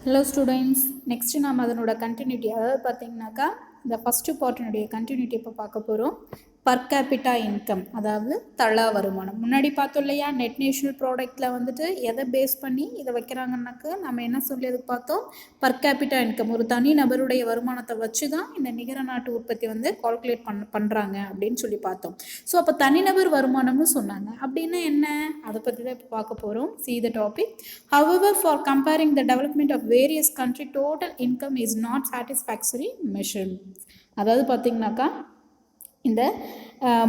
Hello students, next நாம் அதனோட continuity, அதாவது பார்த்தீங்கன்னாக்கா இந்த ஃபஸ்ட்டு பார்ட்டினுடைய கண்டினியூட்டி இப்போ பார்க்க போகிறோம். பர் கேபிட்டா இன்கம், அதாவது தள வருமானம். முன்னாடி பார்த்தோம் இல்லையா, நெட் நேஷனல் ப்ராடக்ட்டில் வந்துட்டு எதை பேஸ் பண்ணி இதை வைக்கிறாங்கன்னாக்கா நம்ம என்ன சொல்லி அதுக்கு பார்த்தோம், பர் கேபிட்டா இன்கம். ஒரு தனி நபருடைய வருமானத்தை வச்சு தான் இந்த நிகர நாட்டு உற்பத்தி வந்து கால்குலேட் பண்ணுறாங்க அப்படின்னு சொல்லி பார்த்தோம். ஸோ அப்போ தனிநபர் வருமானம்னு சொன்னாங்க. அப்படின்னா என்ன, அதை பற்றி தான் இப்போ பார்க்க போகிறோம். See the topic. However, for comparing the development of various country, total income is not satisfactory measurement. அதாவது பார்த்தீங்கன்னாக்கா இந்த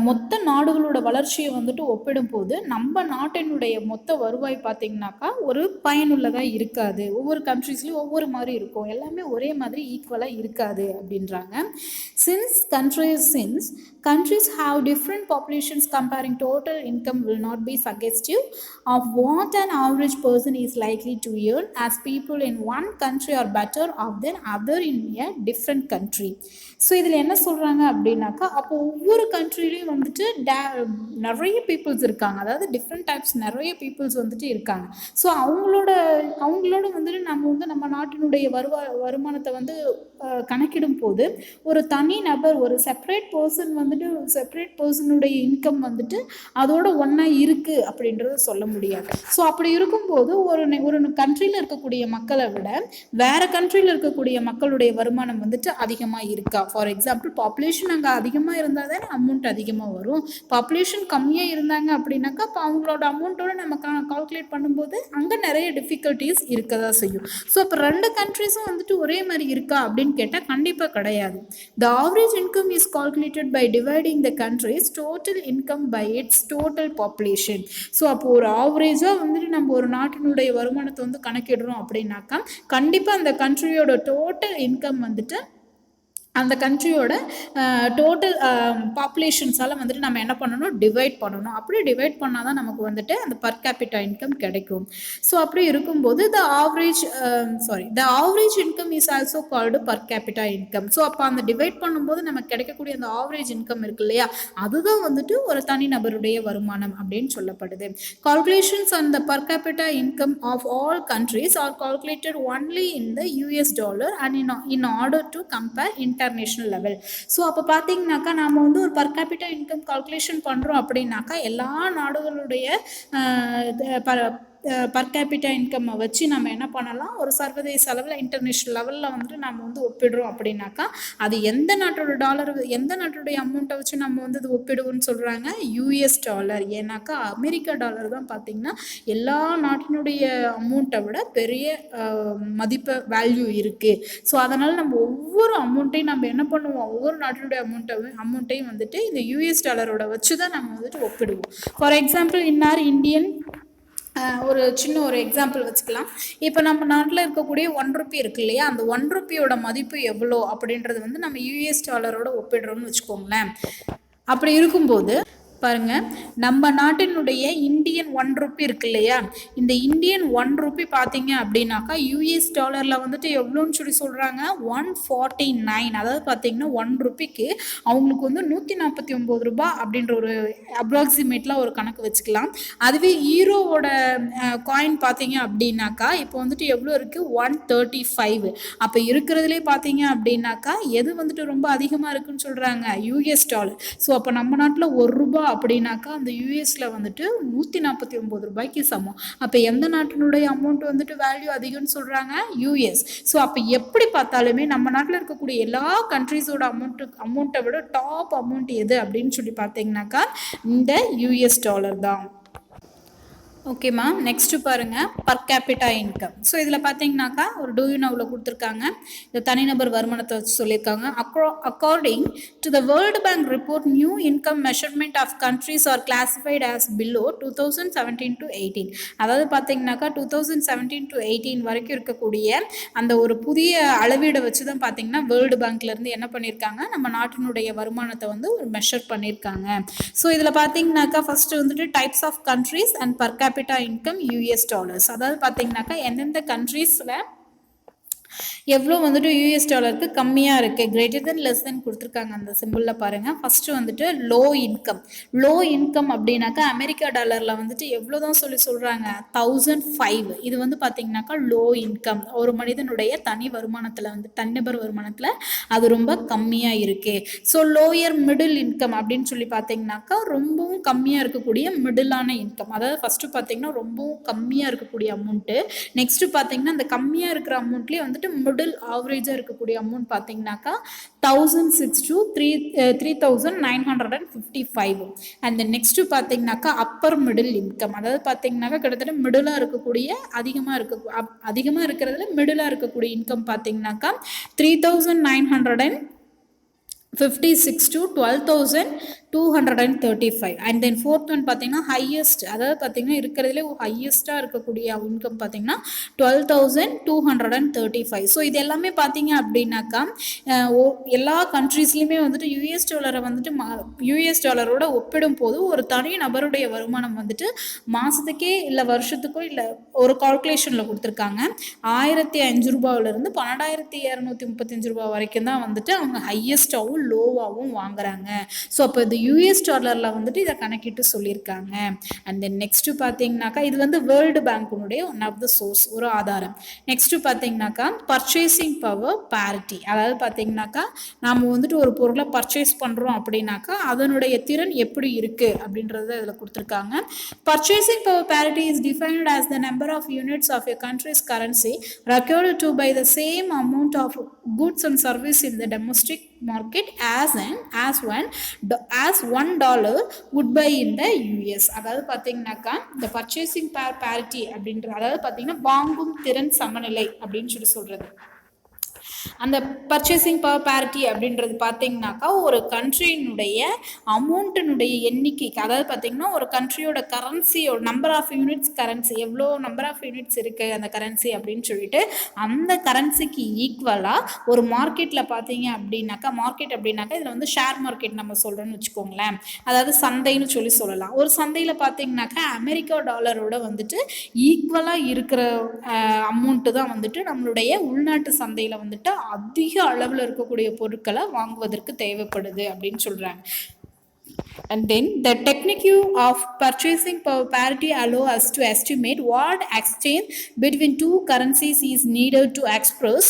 மொத்த நாடுகளோட வளர்ச்சியை வந்துட்டு ஒப்பிடும்போது நம்ம நாட்டினுடைய மொத்த வருவாய் பார்த்திங்கனாக்கா ஒரு பயனுள்ளதாக இருக்காது. ஒவ்வொரு கண்ட்ரீஸ்லையும் ஒவ்வொரு மாதிரி இருக்கும், எல்லாமே ஒரே மாதிரி ஈக்குவலாக இருக்காது அப்படின்றாங்க. Since countries have different populations, comparing total income will not be suggestive of what an average person is likely to earn, as people in one country are better off than other in a different country. So இதில் என்ன சொல்கிறாங்க அப்படின்னாக்கா, அப்போ ஒவ்வொரு கண்ட்ரிலையும் வந்துட்டு நிறைய peoples இருக்காங்க, அதாவது டிஃப்ரெண்ட் டைப்ஸ் நிறைய பீப்புள்ஸ் வந்துட்டு இருக்காங்க. ஸோ அவங்களோட வந்துட்டு நம்ம நாட்டினுடைய வருமானத்தை வந்து கணக்கிடும் போது ஒரு தனி நபர், ஒரு செப்பரேட் பர்சனுடைய இன்கம் வந்துட்டு அதோட ஒன்றா இருக்குது அப்படின்றத சொல்ல முடியாது. ஸோ அப்படி இருக்கும்போது ஒரு கண்ட்ரியில் இருக்கக்கூடிய மக்களை விட வேற கண்ட்ரியில் இருக்கக்கூடிய மக்களுடைய வருமானம் வந்துட்டு அதிகமாக இருக்கா? ஃபார் எக்ஸாம்பிள், பாப்புலேஷன் அங்கே அதிகமாக இருந்தால் தானே அமௌண்ட் அதிகமாக வரும். பாப்புலேஷன் கம்மியாக இருந்தாங்க அப்படின்னாக்கா அப்போ அவங்களோட அமௌண்ட்டோட நம்ம கால்குலேட் பண்ணும்போது அங்கே நிறைய டிஃபிகல்ட்டிஸ் இருக்க தான் செய்யும். ஸோ அப்போ ரெண்டு கண்ட்ரிஸும் வந்துட்டு ஒரே மாதிரி இருக்கா அப்படின்னு கேட்டால் கண்டிப்பாக கிடையாது. The average income is calculated by dividing the country's total income by its total population. So அப்போ ஒரு ஆவரேஜாக வந்துட்டு நம்ம ஒரு நாட்டினுடைய வருமானத்தை வந்து கணக்கிடுறோம் அப்படின்னாக்கா கண்டிப்பாக அந்த கண்ட்ரியோட டோட்டல் இன்கம் வந்துட்டு அந்த கண்ட்ரியோட டோட்டல் பாப்புலேஷன்ஸால் வந்துட்டு நம்ம என்ன பண்ணணும், டிவைட் பண்ணணும். அப்படி டிவைட் பண்ணால் தான் நமக்கு வந்துட்டு அந்த பர் கேபிட்டா இன்கம் கிடைக்கும். ஸோ அப்படி இருக்கும்போது த average income is also called per capita income. So அப்போ அந்த டிவைட் பண்ணும்போது நமக்கு கிடைக்கக்கூடிய அந்த ஆவரேஜ் இன்கம் இருக்கு இல்லையா, அதுதான் வந்துட்டு ஒரு தனி நபருடைய வருமானம் அப்படின்னு சொல்லப்படுது. Calculations on the per capita income of all countries are calculated only in the US dollar and in order to compare international level. So அப்போ பார்த்தீங்கன்னாக்கா நம்ம வந்து ஒரு பர் கேபிட்டா இன்கம் கால்குலேஷன் பண்ணுறோம் அப்படின்னாக்கா எல்லா நாடுகளுடைய பர் கேபிட்டா இன்கம்மை வச்சு நம்ம என்ன பண்ணலாம், ஒரு சர்வதேச அளவில் இன்டர்நேஷ்னல் லெவலில் வந்துட்டு நம்ம வந்து ஒப்பிடுறோம் அப்படின்னாக்கா அது எந்த நாட்டுடைய அமௌண்ட்டை வச்சு நம்ம வந்து அது ஒப்பிடுவோம்னு சொல்கிறாங்க, US டாலர். ஏன்னாக்கா அமெரிக்கா டாலர் தான் பார்த்திங்கன்னா எல்லா நாட்டினுடைய அமௌண்ட்டை விட பெரிய மதிப்பு வேல்யூ இருக்குது. ஸோ அதனால் நம்ம ஒவ்வொரு அமௌண்ட்டையும் நம்ம என்ன பண்ணுவோம், ஒவ்வொரு நாட்டினுடைய அமௌண்ட்டையும் வந்துட்டு இந்த US டாலரோட வச்சு தான் நம்ம வந்துட்டு ஒப்பிடுவோம். ஃபார் எக்ஸாம்பிள், இன்னார் இந்தியன் ஒரு சின்ன ஒரு எக்ஸாம்பிள் வச்சுக்கலாம். இப்போ நம்ம நாட்டில் இருக்கக்கூடிய 1 ரூபி இருக்கு இல்லையா, அந்த 1 ரூபியோட மதிப்பு எவ்வளோ அப்படின்றது வந்து நம்ம US டாலரோட ஒப்பிடுறோம்னு வச்சுக்கோங்களேன். அப்படி இருக்கும்போது பாருங்க, நம்ம நாட்டினுடைய இந்தியன் 1 ரூபி இருக்கு இல்லையா, இந்த இந்தியன் 1 ரூபி பார்த்தீங்க அப்படின்னாக்கா US டாலரில் வந்துட்டு எவ்வளோன்னு சொல்லி சொல்கிறாங்க, 149. அதாவது பார்த்தீங்கன்னா 1 ரூபிக்கு அவங்களுக்கு வந்து 149 ரூபாய் அப்படின்ற ஒரு அப்ராக்சிமேட்லாம் ஒரு கணக்கு வச்சுக்கலாம். அதுவே ஈரோவோட காயின் பார்த்தீங்க அப்படின்னாக்கா இப்போ வந்துட்டு எவ்வளோ இருக்குது, 135. அப்போ இருக்கிறதுலே பார்த்தீங்க அப்படின்னாக்கா எது வந்துட்டு ரொம்ப அதிகமாக இருக்குன்னு சொல்கிறாங்க, US டாலர். ஸோ அப்போ நம்ம நாட்டில் 1 ரூபாய் அப்படின்னாக்கா அந்த யூஎஸ்ல வந்துட்டு 149 ரூபாய்க்கு சமம். அப்போ எந்த நாட்டினுடைய அமௌண்ட் வந்துட்டு வேல்யூ அதிகம்னு சொல்றாங்க, US. ஸோ அப்போ எப்படி பார்த்தாலுமே நம்ம நாட்டில் இருக்கக்கூடிய எல்லா கண்ட்ரீஸோட அமௌண்ட்டை விட டாப் அமௌண்ட் எது அப்படின்னு சொல்லி பார்த்தீங்கன்னாக்கா இந்த US டாலர் தான். ஓகேம்மா, நெக்ஸ்ட்டு பாருங்கள், பர் கேபிட்டா இன்கம். ஸோ இதில் பார்த்தீங்கன்னாக்கா ஒரு டூ யூ நோவில் கொடுத்துருக்காங்க, இந்த தனிநபர் வருமானத்தை வச்சு சொல்லியிருக்காங்க. According to the World Bank report, new income measurement of countries are classified as below 2017 to 18. அதாவது பார்த்தீங்கன்னாக்கா 2017 to 18 வரைக்கும் இருக்கக்கூடிய அந்த ஒரு புதிய அளவீடை வச்சு தான் பார்த்தீங்கன்னா வேர்ல்டு பேங்க்லேருந்து என்ன பண்ணியிருக்காங்க, நம்ம நாட்டினுடைய வருமானத்தை வந்து ஒரு மெஷர் பண்ணியிருக்காங்க. ஸோ இதில் பார்த்தீங்கன்னாக்கா ஃபஸ்ட்டு வந்துட்டு types of countries and per capita income US dollars. அதாவது பார்த்தீங்கன்னாக்கா எந்தெந்த கண்ட்ரீஸில் எவ்வளோ வந்துட்டு யூஎஸ் டாலருக்கு கம்மியாக இருக்குது, கிரேட்டர் தென் லெஸ் தென் கொடுத்துருக்காங்க அந்த சிம்பிளில் பாருங்கள். ஃபஸ்ட்டு வந்துட்டு லோ இன்கம். லோ இன்கம் அப்படின்னாக்கா அமெரிக்கா டாலரில் வந்துட்டு எவ்வளோ தான் சொல்கிறாங்க, 1005. இது வந்து பார்த்திங்கனாக்கா லோ இன்கம். ஒரு மனிதனுடைய தனி வருமானத்தில் வந்து தனிநபர் வருமானத்தில் அது ரொம்ப கம்மியாக இருக்குது. ஸோ லோயர் மிடில் இன்கம் அப்படின்னு சொல்லி பார்த்தீங்கன்னாக்கா ரொம்பவும் கம்மியாக இருக்கக்கூடிய மிடிலான இன்கம். அதாவது ஃபஸ்ட்டு பார்த்தீங்கன்னா ரொம்பவும் கம்மியாக இருக்கக்கூடிய அமௌண்ட்டு. நெக்ஸ்ட்டு பார்த்தீங்கன்னா அந்த கம்மியாக இருக்கிற அமௌண்ட்லேயே வந்துட்டு மிடில் ஆவரேஜாக இருக்கக்கூடிய அமௌண்ட் பார்த்தீங்கன்னாக்கா 1006 to 3955. அண்ட் நெக்ஸ்ட்டு பார்த்தீங்கன்னாக்கா அப்பர் மிடில் இன்கம். அதாவது பார்த்தீங்கன்னாக்கா கிட்டத்தட்ட மிடிலாக இருக்கக்கூடிய அதிகமாக இருக்கிறதுல மிடிலாக இருக்கக்கூடிய இன்கம் பார்த்தீங்கன்னாக்கா 3956 to 12,235. And then fourth one பார்த்தீங்கன்னா ஹையஸ்ட். அதாவது பார்த்தீங்கன்னா இருக்கிறதுலே ஹையஸ்ட்டாக இருக்கக்கூடிய இன்கம் பார்த்தீங்கன்னா 12,235. ஸோ இது எல்லாமே பார்த்தீங்க அப்படின்னாக்கா எல்லா கண்ட்ரீஸ்லையுமே வந்துட்டு யூஎஸ் டாலரோட ஒப்பிடும் போது ஒரு தனி நபருடைய வருமானம் வந்துட்டு மாதத்துக்கே இல்லை வருஷத்துக்கோ இல்லை ஒரு கால்குலேஷனில் கொடுத்துருக்காங்க. 1005 ரூபாயிலிருந்து 12,235 ரூபா வரைக்கும் தான் வந்துட்டு அவங்க ஹையஸ்டாகவும் லோவாகவும் வாங்குறாங்க. ஸோ அப்போ இது யூஎஸ் டாலரில் வந்துட்டு இதை கணக்கிட்டு சொல்லியிருக்காங்க. அண்ட் தென் நெக்ஸ்ட்டு பார்த்தீங்கன்னாக்கா இது வந்து வேர்ல்டு பேங்க்குனுடைய ஒன் ஆஃப் த சோர்ஸ், ஒரு ஆதாரம். நெக்ஸ்ட்டு பார்த்தீங்கன்னாக்கா பர்ச்சேசிங் பவர் பேரிட்டி. அதாவது பார்த்தீங்கன்னாக்கா நாம் வந்துட்டு ஒரு பொருளை பர்ச்சேஸ் பண்ணுறோம் அப்படின்னாக்கா அதனுடைய திறன் எப்படி இருக்குது அப்படின்றத இதில் கொடுத்துருக்காங்க. Purchasing power parity is defined as the number of units of a country's currency required to buy the same amount of goods and service in the domestic market as $1 would buy in the US. அதாவது பார்த்தீங்கன்னாக்கா இந்த purchasing power parity அப்படின்ற அதாவது பார்த்தீங்கன்னா வாங்கும் திறன் சமநிலை அப்படின்னு சொல்லி சொல்கிறது. அந்த பர்ச்சேசிங் பவர் பேரிட்டி அப்படின்றது பார்த்தீங்கன்னாக்கா ஒரு கண்ட்ரியினுடைய அமௌண்ட்டினுடைய எண்ணிக்கைக்கு, அதாவது பார்த்தீங்கன்னா ஒரு கண்ட்ரியோட கரன்சியோட நம்பர் ஆஃப் யூனிட்ஸ் கரன்சி எவ்வளோ நம்பர் ஆஃப் யூனிட்ஸ் இருக்குது அந்த கரன்சி அப்படின்னு சொல்லிட்டு அந்த கரன்சிக்கு ஈக்குவலாக ஒரு மார்க்கெட்டில் பார்த்தீங்க அப்படின்னாக்கா இதில் வந்து ஷேர் மார்க்கெட் நம்ம சொல்கிறோன்னு வச்சுக்கோங்களேன். அதாவது சந்தைன்னு சொல்லலாம். ஒரு சந்தையில் பார்த்தீங்கன்னாக்கா அமெரிக்கா டாலரோட வந்துட்டு ஈக்குவலாக இருக்கிற அமௌண்ட்டு தான் வந்துட்டு நம்மளுடைய உள்நாட்டு சந்தையில் வந்துட்டு அதிக அளவில் இருக்கக்கூடிய பொருட்களை வாங்குவதற்கு தேவைப்படுது அப்படின்னு சொல்றாங்க. And then the technique of purchasing power parity allow us to estimate what exchange between two currencies is needed to express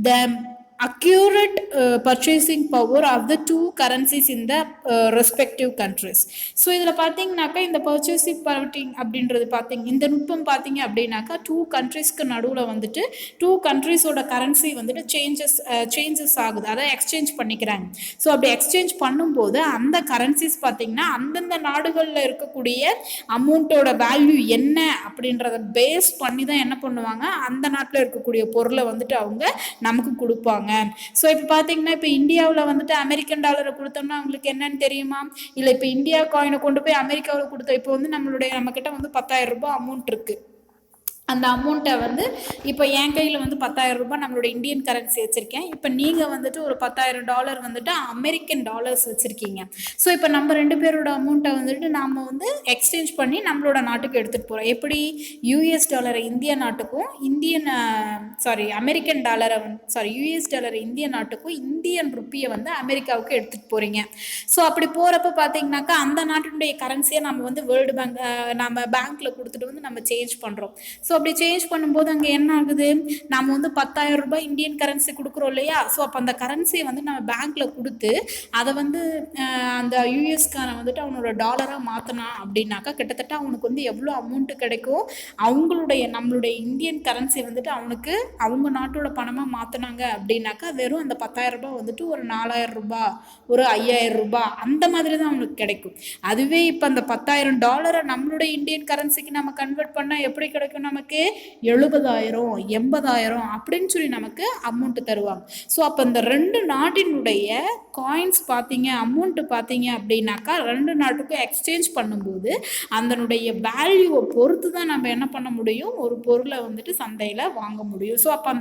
the accurate purchasing power of the two currencies in the respective countries. So இதில் பார்த்தீங்கன்னாக்கா இந்த purchasing பவர்ட்டிங் அப்படின்றது இந்த நுட்பம் பார்த்தீங்க அப்படின்னாக்கா two கண்ட்ரீஸ்க்கு நடுவில் வந்துட்டு டூ கண்ட்ரீஸோட கரன்சி வந்துட்டு சேஞ்சஸ் ஆகுது, அதை எக்ஸ்சேஞ்ச் பண்ணிக்கிறாங்க. ஸோ அப்படி எக்ஸ்சேஞ்ச் பண்ணும்போது அந்த கரன்சிஸ் பார்த்தீங்கன்னா அந்தந்த நாடுகளில் இருக்கக்கூடிய அமௌண்ட்டோட வேல்யூ என்ன அப்படின்றத பேஸ் பண்ணி தான் என்ன பண்ணுவாங்க, அந்த நாட்டில் இருக்கக்கூடிய பொருளை வந்துட்டு அவங்க நமக்கு கொடுப்பாங்க. ஸோ இப்போ பார்த்தீங்கன்னா இப்போ இந்தியாவில் வந்துட்டு அமெரிக்கன் டாலரை கொடுத்தோம்னா அவங்களுக்கு என்னன்னு தெரியுமா, இல்லை இப்போ இந்தியா காயினை கொண்டு போய் அமெரிக்காவில் கொடுத்தோம். இப்போ வந்து நம்மக்கிட்ட வந்து 10,000 ரூபாய் அமௌண்ட் இருக்குது. அந்த அமௌண்ட்டை வந்து இப்போ என் கையில் வந்து 10,000 ரூபாய் நம்மளோட இந்தியன் கரன்சி வச்சுருக்கேன். இப்போ நீங்கள் வந்துட்டு ஒரு $10,000 வந்துட்டு அமெரிக்கன் டாலர்ஸ் வச்சுருக்கீங்க. ஸோ இப்போ நம்ம 2 பேரோட அமௌண்ட்டை வந்துட்டு நாம் வந்து எக்ஸ்சேஞ்ச் பண்ணி நம்மளோட நாட்டுக்கு எடுத்துகிட்டு போகிறோம். எப்படி யூஎஸ் டாலரை இந்திய நாட்டுக்கும் அமெரிக்கன் டாலரை யூஎஸ் டாலரை இந்திய நாட்டுக்கும் இந்தியன் ருப்பியை வந்து அமெரிக்காவுக்கு எடுத்துகிட்டு போகிறீங்க. ஸோ அப்படி போகிறப்ப பார்த்தீங்கன்னாக்கா அந்த நாட்டினுடைய கரன்சியை நம்ம வந்து வேர்ல்டு பேங்க் நம்ம பேங்க்கில் கொடுத்துட்டு வந்து நம்ம சேஞ்ச் பண்ணுறோம். ஸோ அப்படி சேஞ்ச் பண்ணும்போது அங்கே என்ன ஆகுது, நம்ம வந்து 10,000 ரூபாய் இந்தியன் கரன்சி கொடுக்குறோம் இல்லையா. ஸோ அப்போ அந்த கரன்சியை வந்து நம்ம பேங்க்கில் கொடுத்து அதை வந்து அந்த யூஎஸ்காரன் வந்துட்டு அவனோட டாலராக மாற்றினான் அப்படின்னாக்கா கிட்டத்தட்ட அவனுக்கு வந்து எவ்வளோ அமௌண்ட்டு கிடைக்கும், நம்மளுடைய இந்தியன் கரன்சி வந்துட்டு அவனுக்கு அவங்க நாட்டோட பணமாக மாற்றினாங்க அப்படின்னாக்கா வெறும் அந்த 10,000 ரூபாய் வந்துட்டு ஒரு 4,000 ரூபாய் ஒரு 5,000 ரூபாய் அந்த மாதிரி தான் அவனுக்கு கிடைக்கும். அதுவே இப்போ அந்த $10,000 நம்மளுடைய இந்தியன் கரன்சிக்கு நம்ம கன்வெர்ட் பண்ணால் எப்படி கிடைக்கும், நமக்கு 70,000 80,000 அப்படின்னு சொல்லி நமக்கு அமௌண்ட் தருவாங்க. ஸோ அப்போ இந்த 2 நாட்டினுடைய காயின்ஸ் பார்த்தீங்க அமௌண்ட்டு பார்த்தீங்க அப்படின்னாக்கா 2 நாட்டுக்கும் எக்ஸ்சேஞ்ச் பண்ணும்போது அதனுடைய வேல்யூவை பொறுத்து தான் நம்ம என்ன பண்ண முடியும், ஒரு பொருளை வந்துட்டு சந்தையில் வாங்க முடியும். ஸோ அப்போ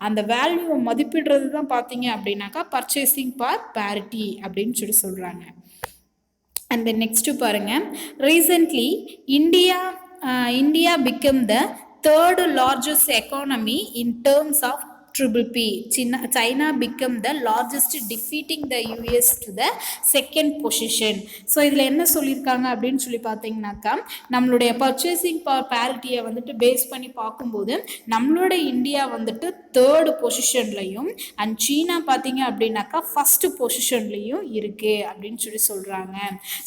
அந்த வேல்யூவை மதிப்பிடுறது தான் பார்த்தீங்க அப்படின்னாக்கா பர்ச்சேசிங் பவர் பேரிட்டி அப்படின்னு சொல்லி சொல்கிறாங்க. அண்ட் தென் நெக்ஸ்ட்டு பாருங்கள், recently India became the third largest economy in terms of triple P. China become the largest, defeating the US to the second position. So இதில் என்ன சொல்லியிருக்காங்க அப்படின்னு சொல்லி பார்த்தீங்கன்னாக்கா, நம்மளுடைய பர்ச்சேசிங் பவர் பேரிட்டியை வந்துட்டு பேஸ் பண்ணி பார்க்கும்போது நம்மளோட இந்தியா வந்துட்டு தேர்டு பொசிஷன்லையும் அண்ட் சீனா பார்த்தீங்க அப்படின்னாக்கா ஃபர்ஸ்ட் பொசிஷன்லையும் இருக்கு அப்படின்னு சொல்லி சொல்கிறாங்க.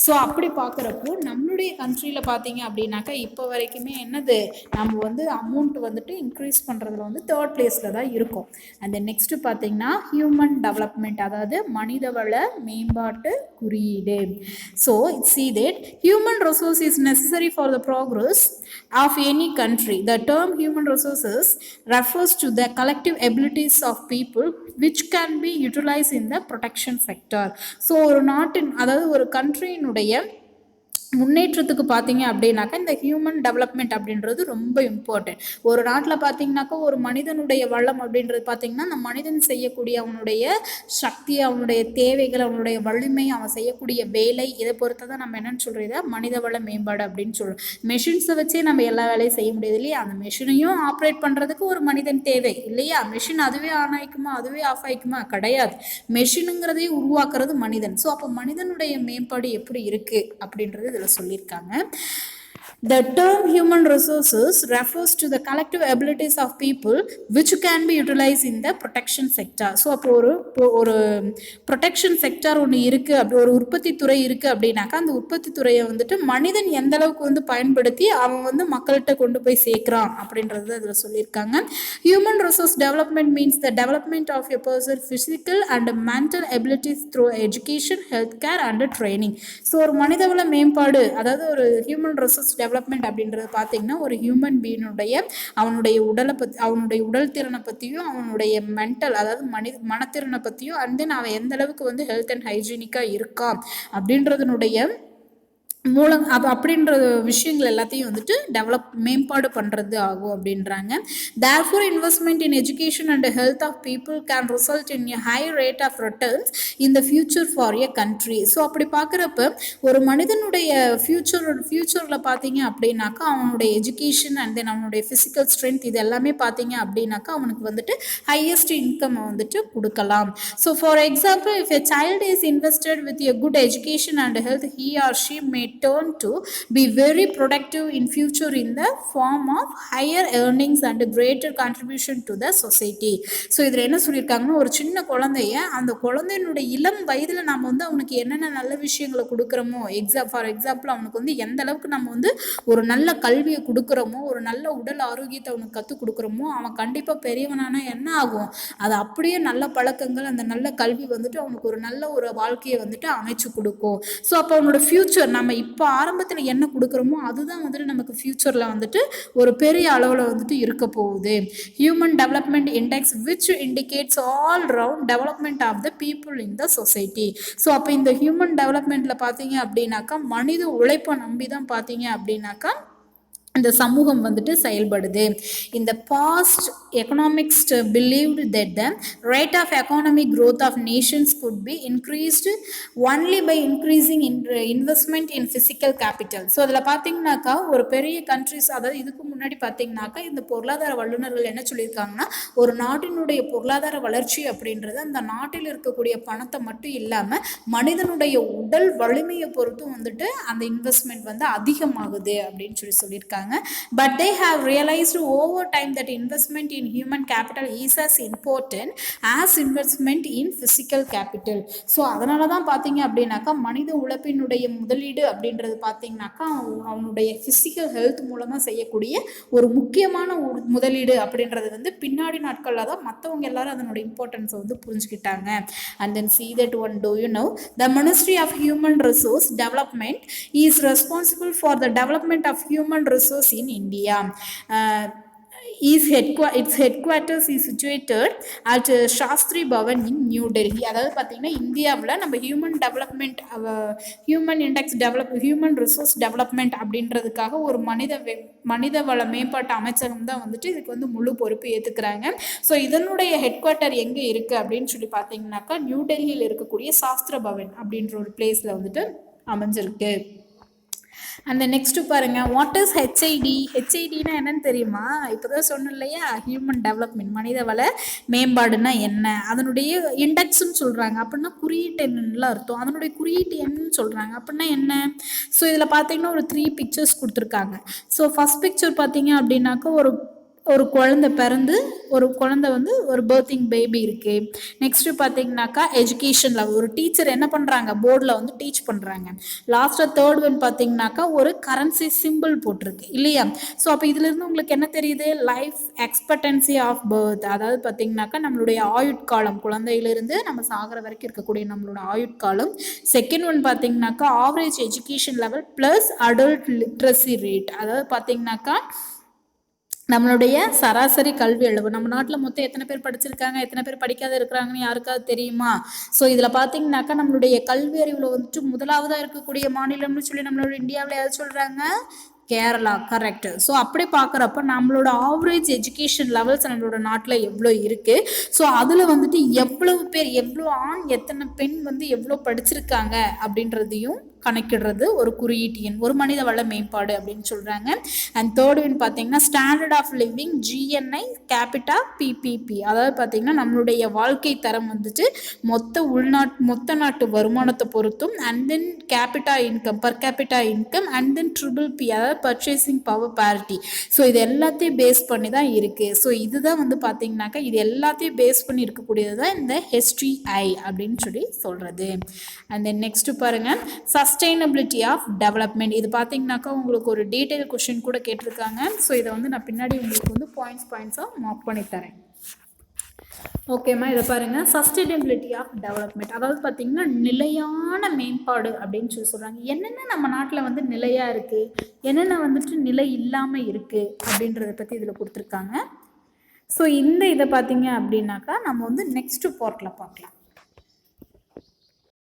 ஸோ அப்படி பார்க்குறப்போ நம்மளுடைய கண்ட்ரியில் பார்த்தீங்க அப்படின்னாக்கா இப்போ வரைக்குமே என்னது, நம்ம வந்து அமௌண்ட் வந்துட்டு இன்க்ரீஸ் பண்ணுறதுல வந்து தேர்ட் பிளேஸில் தான் இருக்கும். அந்த நெக்ஸ்ட் பார்த்தீங்கன்னா ஹியூமன் டெவலப்மெண்ட், அதாவது மனிதவள மேம்பாட்டு குறியீடு. So see that human resource is necessary for the progress of any country. The term human resources refers to the collective abilities of people which can be utilized in the protection sector. So ஒரு நாட்டின், அதாவது ஒரு கண்ட்ரியினுடைய முன்னேற்றத்துக்கு பார்த்தீங்க அப்படின்னாக்கா இந்த human development அப்படின்றது ரொம்ப இம்பார்ட்டன்ட். ஒரு நாட்டில் பார்த்தீங்கன்னாக்கா ஒரு மனிதனுடைய வளம் அப்படின்றது பார்த்தீங்கன்னா அந்த மனிதன் செய்யக்கூடிய அவனுடைய சக்தி, அவனுடைய தேவைகள், அவனுடைய வலிமை, அவன் செய்யக்கூடிய வேலை, இதை பொறுத்து தான் நம்ம என்னன்னு சொல்கிறது மனித வள மேம்பாடு அப்படின்னு சொல்கிறோம். மெஷின்ஸை வச்சே நம்ம எல்லா வேலையும் செய்ய முடியாது இல்லையா, அந்த மெஷினையும் ஆப்ரேட் பண்ணுறதுக்கு ஒரு மனிதன் தேவை இல்லையா. மெஷின் அதுவே ஆன் ஆகிக்குமா, அதுவே ஆஃப் ஆகிக்குமா, கிடையாது. மெஷினுங்கிறதையும் உருவாக்குறது மனிதன். ஸோ அப்போ மனிதனுடைய மேம்பாடு எப்படி இருக்குது அப்படின்றது சொல்லியிருக்காங்க. The term human resources refers to the collective abilities of people which can be utilized in the protection sector. So அப்போ ஒரு ப்ரொடெக்ஷன் செக்டார் ஒன்று இருக்குது, அப்படி ஒரு உற்பத்தி துறை இருக்குது அப்படின்னாக்கா அந்த உற்பத்தி துறையை வந்துட்டு மனிதன் எந்த அளவுக்கு வந்து பயன்படுத்தி அவன் வந்து மக்கள்கிட்ட கொண்டு போய் சேர்க்குறான் அப்படின்றது அதில் சொல்லியிருக்காங்க. Human resource development means the development of a person physical and mental abilities through education, health care and training. So ஒரு மனிதவள மேம்பாடு, அதாவது ஒரு ஹியூமன் ரிசோர்ஸ் டெவலப்மெண்ட் அப்படின்றது பார்த்தீங்கன்னா ஒரு ஹியூமன் பீனுடைய அவனுடைய உடலை பற்றி, அவனுடைய உடல் திறனை பற்றியும், அவனுடைய மென்டல் அதாவது மனத்திறனை பற்றியும், அண்ட் தென் அவன் எந்த அளவுக்கு வந்து ஹெல்த் அண்ட் ஹைஜீனிக்காக இருக்கான் அப்படின்றதனுடைய மூலம் அப்படின்ற விஷயங்கள் எல்லாத்தையும் வந்துட்டு மேம்பாடு பண்ணுறது ஆகும் அப்படின்றாங்க. Therefore, investment in education and health of people can result in a high rate of returns in the future for a country. So அப்படி பார்க்குறப்ப ஒரு மனிதனுடைய ஃபியூச்சரில் பார்த்தீங்க அப்படின்னாக்கா அவனுடைய எஜுகேஷன் அண்ட் தென் அவனுடைய ஃபிசிக்கல் ஸ்ட்ரென்த் இது எல்லாமே பார்த்தீங்க அப்படின்னாக்கா அவனுக்கு வந்துட்டு ஹையஸ்ட் இன்கம் வந்துட்டு கொடுக்கலாம். So for example, if a child is invested with a good education and health, he or she may turn to be very productive in future in the form of higher earnings and greater contribution to the society. So இதில் என்ன சொல்லியிருக்காங்கன்னா, ஒரு சின்ன குழந்தைய, அந்த குழந்தையினுடைய இளம் வயதில் நம்ம வந்து அவனுக்கு என்னென்ன நல்ல விஷயங்களை கொடுக்குறோமோ, ஃபார் எக்ஸாம்பிள் அவனுக்கு வந்து எந்த அளவுக்கு நம்ம வந்து ஒரு நல்ல கல்வியை கொடுக்குறோமோ, ஒரு நல்ல உடல் ஆரோக்கியத்தை அவனுக்கு கற்றுக் கொடுக்குறோமோ, அவன் கண்டிப்பாக பெரியவனானா என்ன ஆகும், அது அப்படியே நல்ல பழக்கங்கள், அந்த நல்ல கல்வி வந்துட்டு அவனுக்கு ஒரு நல்ல ஒரு வாழ்க்கையை வந்துட்டு அமைச்சு கொடுக்கும். ஸோ அப்போ அவனோட ஃபியூச்சர் நம்ம இப்போ ஆரம்பத்தில் என்ன கொடுக்குறோமோ அதுதான் வந்துட்டு நமக்கு ஃபியூச்சரில் வந்துட்டு ஒரு பெரிய அளவில் வந்துட்டு இருக்க போகுது. Human development index which indicates all round development of the people in the society. So அப்போ இந்த ஹியூமன் டெவலப்மெண்ட்டில் பார்த்தீங்க அப்படின்னாக்கா மனித உழைப்பை நம்பி தான் பார்த்தீங்க அப்படின்னாக்கா இந்த சமூகம் வந்துட்டு செயல்படுது. இந்த past economics believed that the rate of economic growth of nations could be increased only by increasing investment in physical capital. So அதில் பார்த்தீங்கன்னாக்கா ஒரு பெரிய கண்ட்ரிஸ், அதாவது இதுக்கு முன்னாடி பார்த்தீங்கன்னாக்கா இந்த பொருளாதார வல்லுநர்கள் என்ன சொல்லியிருக்காங்கன்னா, ஒரு நாட்டினுடைய பொருளாதார வளர்ச்சி அப்படின்றது அந்த நாட்டில் இருக்கக்கூடிய பணத்தை மட்டும் இல்லாமல் மனிதனுடைய உடல் வலிமையை பொறுத்தும் வந்துட்டு அந்த இன்வெஸ்ட்மெண்ட் வந்து அதிகமாகுது அப்படின்னு சொல்லியிருக்காங்க. But they have realized over time that investment in human capital is as important as investment in physical capital. So அதனால தான் பார்த்தீங்க அப்படின்னாக்கா மனித உழைப்பினுடைய முதலீடு அப்படின்றது பார்த்தீங்கன்னாக்கா அவனுடைய ஃபிசிக்கல் ஹெல்த் மூலமாக செய்யக்கூடிய ஒரு முக்கியமான முதலீடு அப்படின்றது வந்து பின்னாடி நாட்களில் தான் மற்றவங்க எல்லாரும் அதனுடைய இம்பார்ட்டன்ஸை வந்து புரிஞ்சுக்கிட்டாங்க. And then see that one, do you know the Ministry of Human Resource Development is responsible for the development of human resource in India. Its headquarters is situated at Shastri Bhavan in New Delhi. அதாவது பார்த்தீங்கன்னா இந்தியாவில் நம்ம human index human resource development அப்படின்றதுக்காக ஒரு மனித வள மேம்பாட்டு அமைச்சகம் தான் வந்துட்டு இதுக்கு வந்து முழு பொறுப்பு ஏற்றுக்கிறாங்க. ஸோ இதனுடைய ஹெட்குவார்ட்டர் எங்கே இருக்குது அப்படின்னு சொல்லி பார்த்தீங்கன்னாக்கா நியூ டெல்லியில் இருக்கக்கூடிய சாஸ்திர பவன் அப்படின்ற ஒரு பிளேஸில் வந்துட்டு அமைஞ்சிருக்கு. அந்த நெக்ஸ்ட்டு பாருங்கள், வாட் இஸ் ஹெச்ஐடி? ஹெச்ஐடினா என்னன்னு தெரியுமா? இப்போ தான் சொன்னேன் இல்லையா, ஹியூமன் டெவலப்மெண்ட், மனித வள மேம்பாடுனா என்ன, அதனுடைய இண்டெக்ஸ்ன்னு சொல்கிறாங்க, அப்படின்னா குறியீட்டு எண்ணுலாம் அர்த்தம். அதனுடைய குறியீட்டு எண்ணுன்னு சொல்கிறாங்க, அப்படின்னா என்ன? ஸோ இதில் பார்த்தீங்கன்னா ஒரு 3 பிக்சர்ஸ் கொடுத்துருக்காங்க. ஸோ ஃபஸ்ட் பிக்சர் பார்த்தீங்க அப்படின்னாக்கா ஒரு குழந்தை பிறந்து, ஒரு குழந்தை வந்து ஒரு பர்த்திங் பேபி இருக்குது. நெக்ஸ்ட்டு பார்த்தீங்கன்னாக்கா எஜுகேஷன் லெவல், ஒரு டீச்சர் என்ன பண்ணுறாங்க, போர்டில் வந்து டீச் பண்ணுறாங்க. லாஸ்ட்டாக தேர்ட் ஒன் பார்த்தீங்கன்னாக்கா ஒரு கரன்சி சிம்பிள் போட்டிருக்கு இல்லையா. ஸோ அப்போ இதுலேருந்து உங்களுக்கு என்ன தெரியுது, லைஃப் எக்ஸ்பெக்டன்சி ஆஃப் பர்த், அதாவது பார்த்தீங்கன்னாக்கா நம்மளுடைய ஆயுட்காலம், குழந்தையிலிருந்து நம்ம சாகிற வரைக்கும் இருக்கக்கூடிய நம்மளோட ஆயுட்காலம். செகண்ட் ஒன் பார்த்தீங்கன்னாக்கா average education level plus adult literacy rate, அதாவது பார்த்தீங்கன்னாக்கா நம்மளுடைய சராசரி கல்வி அளவு. நம்ம நாட்டில் மொத்தம் எத்தனை பேர் படிச்சிருக்காங்க, எத்தனை பேர் படிக்காத இருக்கிறாங்கன்னு யாருக்காவது தெரியுமா? ஸோ இதில் பார்த்தீங்கன்னாக்கா நம்மளுடைய கல்வி அறிவில் வந்துட்டு முதலாவதாக இருக்கக்கூடிய மாநிலம்னு சொல்லி நம்மளோட இந்தியாவில் யாரும் சொல்கிறாங்க, கேரளா. கரெக்ட். ஸோ அப்படி பார்க்குறப்ப நம்மளோட ஆவரேஜ் எஜுகேஷன் லெவல்ஸ் நம்மளோட நாட்டில் எவ்வளோ இருக்குது, ஸோ அதில் வந்துட்டு எவ்வளவு பேர், எவ்வளோ ஆண் எத்தனை பெண் வந்து எவ்வளோ படிச்சிருக்காங்க அப்படின்றதையும் கணக்கிடுறது ஒரு குறியீட்டு எண், ஒரு மனித வள மேம்பாடு அப்படின்னு சொல்கிறாங்க. அண்ட் தேர்ட் ஒன் பார்த்தீங்கன்னா standard of living, GNI capita PPP, அதாவது பார்த்தீங்கன்னா நம்மளுடைய வாழ்க்கை தரம் வந்துட்டு மொத்த நாட்டு வருமானத்தை பொறுத்தும், and then capita income, per capita income, and then triple P, அதாவது பர்ச்சேசிங் பவர் பேரிட்டி. ஸோ இது எல்லாத்தையும் பேஸ் பண்ணி தான் இருக்குது. ஸோ இதுதான் வந்து பார்த்தீங்கன்னாக்கா இது எல்லாத்தையும் பேஸ் பண்ணி இருக்கக்கூடியது தான் இந்த HTI அப்படின்னு சொல்லி சொல்கிறது. அண்ட் தென் நெக்ஸ்ட்டு பாருங்கள், சஸ்டைனபிலிட்டி ஆஃப் டெவலப்மெண்ட். இது பார்த்தீங்கன்னாக்கா உங்களுக்கு ஒரு டீட்டெயில் கொஷின் கூட கேட்டிருக்காங்க. ஸோ இதை வந்து நான் பின்னாடி உங்களுக்கு வந்து பாயிண்ட்ஸாக மார்க் பண்ணி தரேன். ஓகேம்மா, இதை பாருங்கள், சஸ்டைனபிலிட்டி ஆஃப் டெவலப்மெண்ட், அதாவது பார்த்திங்கன்னா நிலையான மேம்பாடு அப்படின்னு சொல்லி சொல்கிறாங்க. என்னென்ன நம்ம நாட்டில் வந்து நிலையாக இருக்குது, என்னென்ன வந்துட்டு நிலை இல்லாமல் இருக்குது அப்படின்றத பற்றி இதில் கொடுத்துருக்காங்க. ஸோ இந்த இதை பார்த்தீங்க அப்படின்னாக்கா நம்ம வந்து நெக்ஸ்ட்டு பார்ட்டில் பார்க்கலாம்.